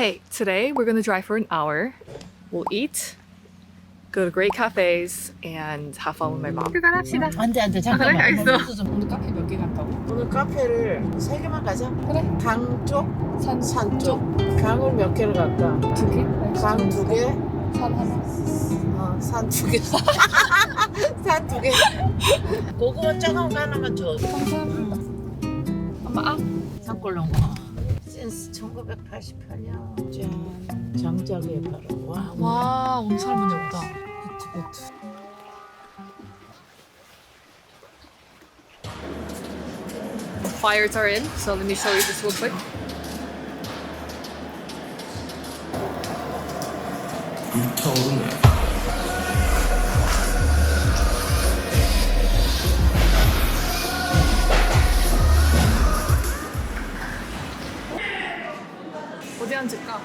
Hey, today we're gonna drive for an hour. We'll eat, go to great cafes, and have fun with my mom. 출발합시다. 안돼 잠깐만. 그래, 알겠어. 오늘 카페 몇 개 갔다고? 오늘 카페를 3개만 가자. 그래. 강 쪽, 산 쪽. 강을 몇 개를 갈까? 2개? 강 2개, 산 하나. 산 2개. 산 2개. 고구마 작은 거 하나만 줘. 감사합니다. 엄마, 산골 넣은 거. 센스 1988년. 짠. 장작에 바로. 와, 엄청 할머니 없다. 그치. Fires are in, so let me show you this real quick. 어디 앉을까?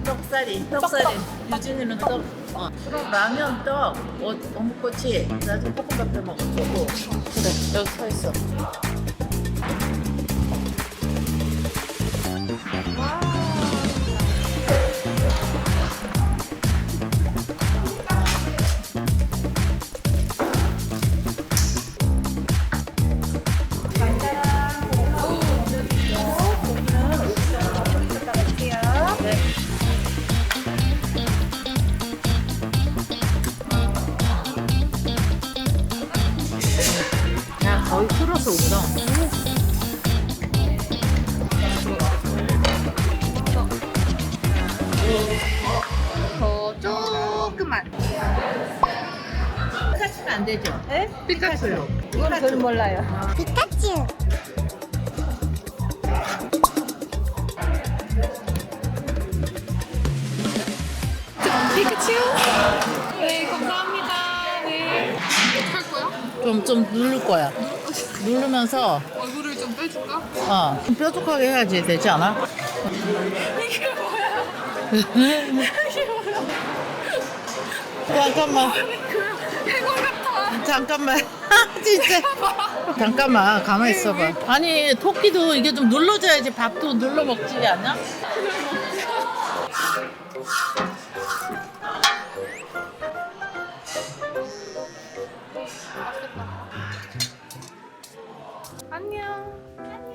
떡살이. 유진이는 떡. 그럼 라면, 떡, 어묵꼬치. 나 좀 볶음밥 해 먹을 거고. 그래, 여기 서 있어. 야, 거의 풀어서 오다. 더 조금만. 피카츄는 안 되죠? 네? 피카츄요. 이건 저는 몰라요. 피카츄. 피카츄. 네, 감사합니다. 네. 할 거야? 좀 누를 거야. 누르면서 얼굴을 좀 빼줄까? 좀 뾰족하게 해야지 되지 않아? 이게 뭐야? 잠깐만. 해골 같아. 잠깐만. 진짜. 잠깐만 가만히 있어봐. 아니 토끼도 이게 좀 눌러줘야지 밥도 눌러 먹지 않냐? 안녕. 안녕.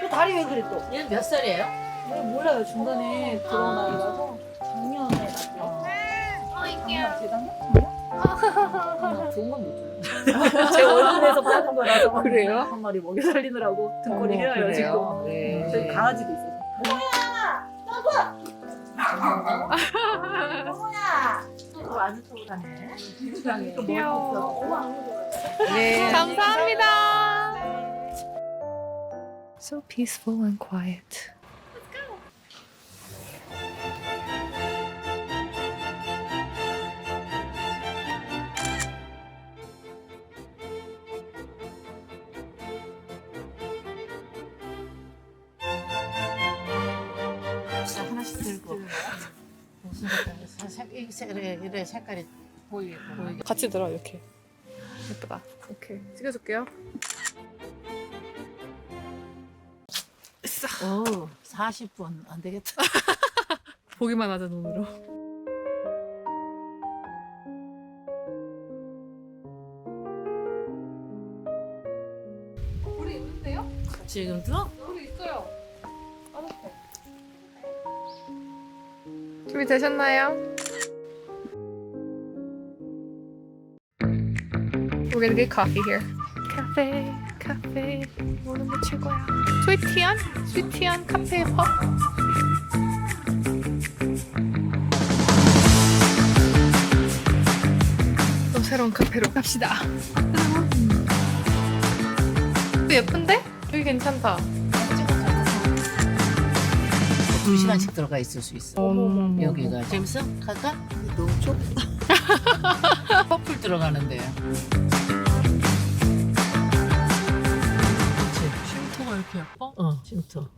또 다리 왜 그래 또? 얘는 몇 살이에요? 몰라요. 중간에 들어온 아이라서 작년에 났대요. 작년 재작년? 작년? 좋은 건 못 줘요. 제 얼굴에서 빠진 거라서. 그래요? 한 마리 먹여 살리느라고 등골이 어머, 해요 그래요? 지금. 네. 저희 강아지도 있어서. 또 아주 소홀하네. 귀여워. 네. 감사합니다. So peaceful and quiet. 자, 하나씩 들고. 무슨 색깔? 이래 색깔이 보이게. 같이 들어 이렇게. 예쁘다. 오케이, 찍어줄게요. 오, 40분 안 되겠다. 보기만 하자 눈으로. 우리 있는데요? 지금도? 우리 있어요. 따뜻해. 준비 되셨나요? We're gonna get coffee here. 카페. 오는 거 최고야. 스위티한 카페 펍. 또 새로운 카페로 갑시다. 예쁜데? 여기 괜찮다. 2시간씩 들어가 있을 수 있어. 여기가 재밌어? 갈까? 너무 좁다. 커플 들어가는데요. 쉼터가 이렇게 예뻐? 쉼터.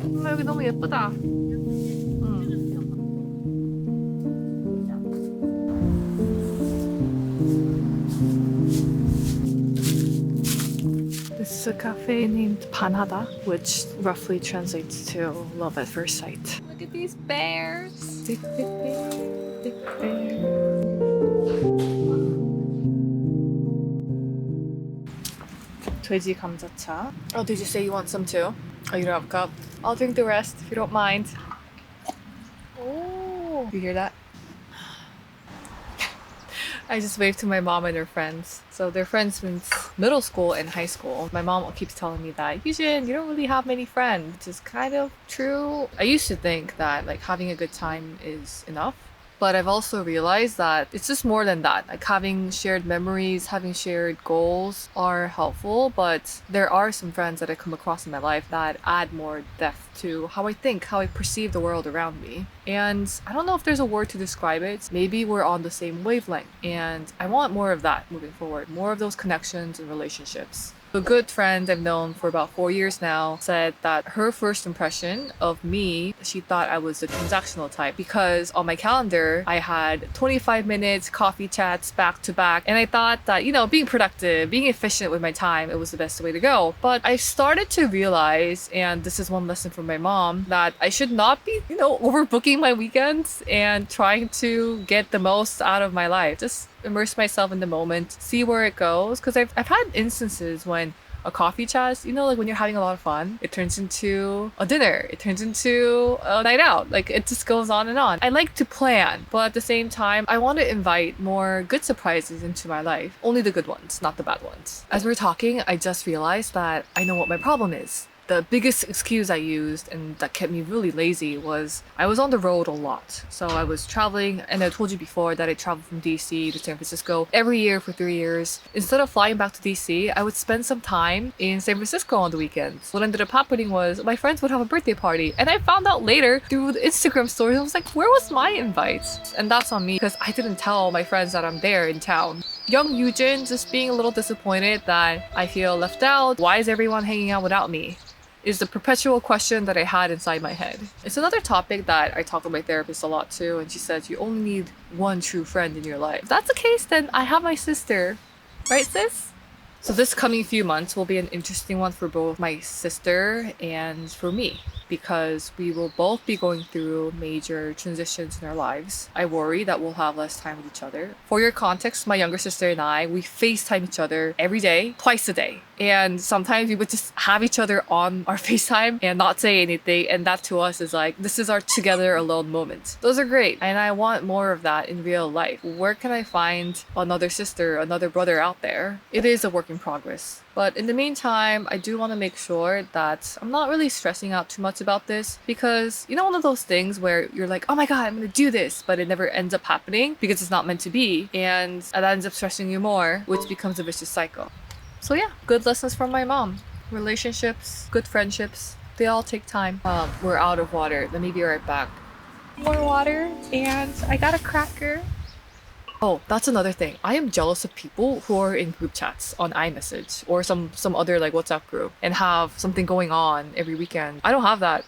엄마 여기 너무 예쁘다. There's a cafe named Panhada, which roughly translates to love at first sight. Look at these bears. Big bear, big bear. 돼지 감자차. Oh, did you say you want some too? Oh, you don't have a cup? I'll drink the rest if you don't mind. Oh, you hear that? I just waved to my mom and her friends. So they're friends since middle school and high school. My mom keeps telling me that, Yujin, you don't really have many friends, which is kind of true. I used to think that like having a good time is enough. But I've also realized that it's just more than that. Like having shared memories, having shared goals are helpful, but there are some friends that I come across in my life that add more depth to how I think, how I perceive the world around me. And I don't know if there's a word to describe it. Maybe we're on the same wavelength. And I want more of that moving forward, more of those connections and relationships. A good friend I've known for about 4 years now said that her first impression of me, she thought I was the transactional type because on my calendar, I had 25 minutes coffee chats back to back. And I thought that, you know, being productive, being efficient with my time, it was the best way to go. But I started to realize, and this is one lesson from my mom, that I should not be, you know, overbooking my weekends and trying to get the most out of my life. Just immerse myself in the moment, see where it goes. Because I've had instances when a coffee chat, you know, like when you're having a lot of fun, it turns into a dinner, it turns into a night out. Like it just goes on and on. I like to plan, but at the same time, I want to invite more good surprises into my life. Only the good ones, not the bad ones. As we're talking, I just realized that I know what my problem is. The biggest excuse I used and that kept me really lazy was I was on the road a lot. So I was traveling, and I told you before that I traveled from DC to San Francisco every year for 3 years. Instead of flying back to DC, I would spend some time in San Francisco on the weekends. What ended up happening was my friends would have a birthday party, and I found out later through the Instagram stories. I was like, where was my invite? And that's on me because I didn't tell my friends that I'm there in town. Young Yujin just being a little disappointed that I feel left out. Why is everyone hanging out without me? Is the perpetual question that I had inside my head. It's another topic that I talk with my therapist a lot too, and she says you only need one true friend in your life. If that's the case, then I have my sister. Right, sis? So this coming few months will be an interesting one for both my sister and for me, because we will both be going through major transitions in our lives. I worry that we'll have less time with each other. For your context, my younger sister and I, we FaceTime each other every day, twice a day. And sometimes we would just have each other on our FaceTime and not say anything. And that to us is like, this is our together alone moment. Those are great. And I want more of that in real life. Where can I find another sister, another brother out there? It is a work in progress. But in the meantime, I do want to make sure that I'm not really stressing out too much about this, because you know, one of those things where you're like, oh my God, I'm going to do this, but it never ends up happening because it's not meant to be. And that ends up stressing you more, which becomes a vicious cycle. So yeah, good lessons from my mom. Relationships, good friendships, they all take time. We're out of water. Let me be right back. More water, and I got a cracker. Oh, that's another thing. I am jealous of people who are in group chats on iMessage or some other like WhatsApp group and have something going on every weekend. I don't have that.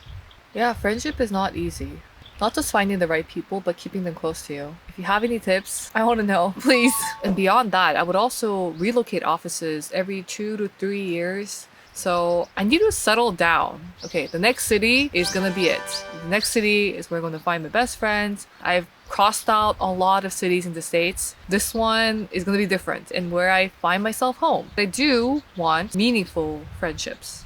Yeah, friendship is not easy. Not just finding the right people, but keeping them close to you. If you have any tips, I want to know, please. And beyond that, I would also relocate offices every 2 to 3 years. So I need to settle down. Okay, the next city is gonna be it. The next city is where I'm gonna find my best friends. I've crossed out a lot of cities in the States. This one is gonna be different and where I find myself home. I do want meaningful friendships.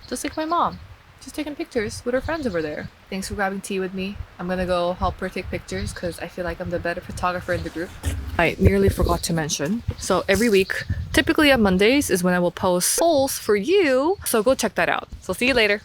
Just like my mom. She's taking pictures with her friends over there. Thanks for grabbing tea with me. I'm gonna go help her take pictures because I feel like I'm the better photographer in the group. I nearly forgot to mention. So every week, typically on Mondays, is when I will post polls for you. So go check that out. So see you later.